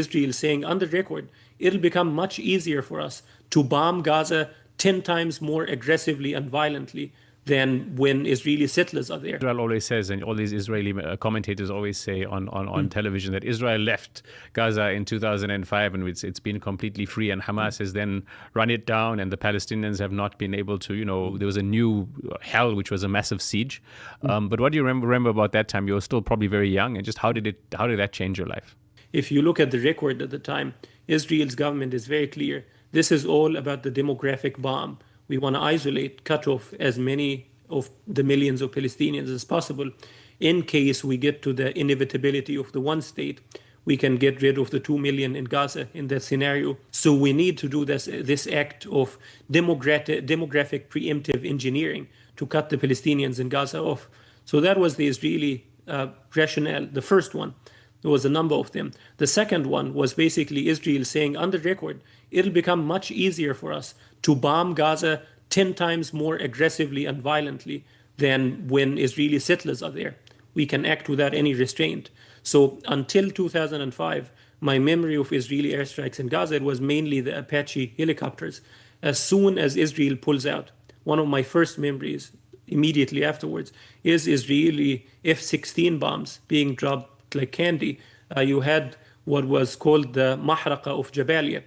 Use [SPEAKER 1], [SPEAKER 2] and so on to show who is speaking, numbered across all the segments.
[SPEAKER 1] Israel saying on the record, it'll become much easier for us to bomb Gaza 10 times more aggressively and violently than when Israeli settlers are there.
[SPEAKER 2] Israel always says, and all these Israeli commentators always say on television, that Israel left Gaza in 2005 and it's been completely free, and Hamas has then run it down, and the Palestinians have not been able to, there was a new hell, which was a massive siege. But what do you remember about that time? You were still probably very young, and just how did that change your life?
[SPEAKER 1] If you look at the record at the time, Israel's government is very clear. This is all about the demographic bomb. We want to isolate, cut off as many of the millions of Palestinians as possible. In case we get to the inevitability of the one state, we can get rid of the 2 million in Gaza in that scenario. So we need to do this act of demographic preemptive engineering to cut the Palestinians in Gaza off. So that was the Israeli rationale, the first one. There was a number of them. The second one was basically Israel saying on the record, it'll become much easier for us to bomb Gaza 10 times more aggressively and violently than when Israeli settlers are there. We can act without any restraint. So until 2005, my memory of Israeli airstrikes in Gaza, it was mainly the Apache helicopters. As soon as Israel pulls out, one of my first memories immediately afterwards is Israeli F-16 bombs being dropped like candy. You had what was called the Mahraka of Jabalia,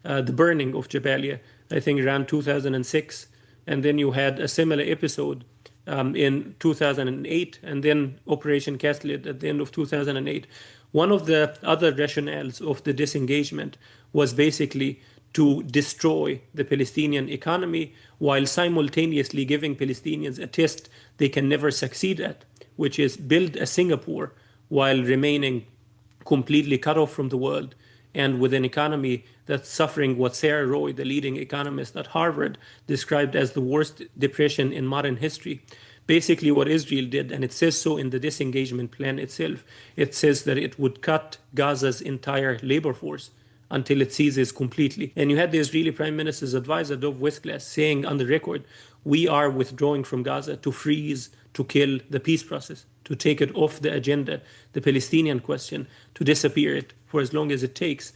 [SPEAKER 1] the burning of Jabalia, I think around 2006. And then you had a similar episode in 2008, and then Operation Castlet at the end of 2008. One of the other rationales of the disengagement was basically to destroy the Palestinian economy while simultaneously giving Palestinians a test they can never succeed at, which is build a Singapore while remaining completely cut off from the world and with an economy that's suffering what Sarah Roy, the leading economist at Harvard, described as the worst depression in modern history. Basically what Israel did, and it says so in the disengagement plan itself, it says that it would cut Gaza's entire labor force until it ceases completely. And you had the Israeli Prime Minister's advisor, Dov Westglass, saying on the record, we are withdrawing from Gaza to freeze, to kill the peace process, to take it off the agenda, the Palestinian question, to disappear it for as long as it takes.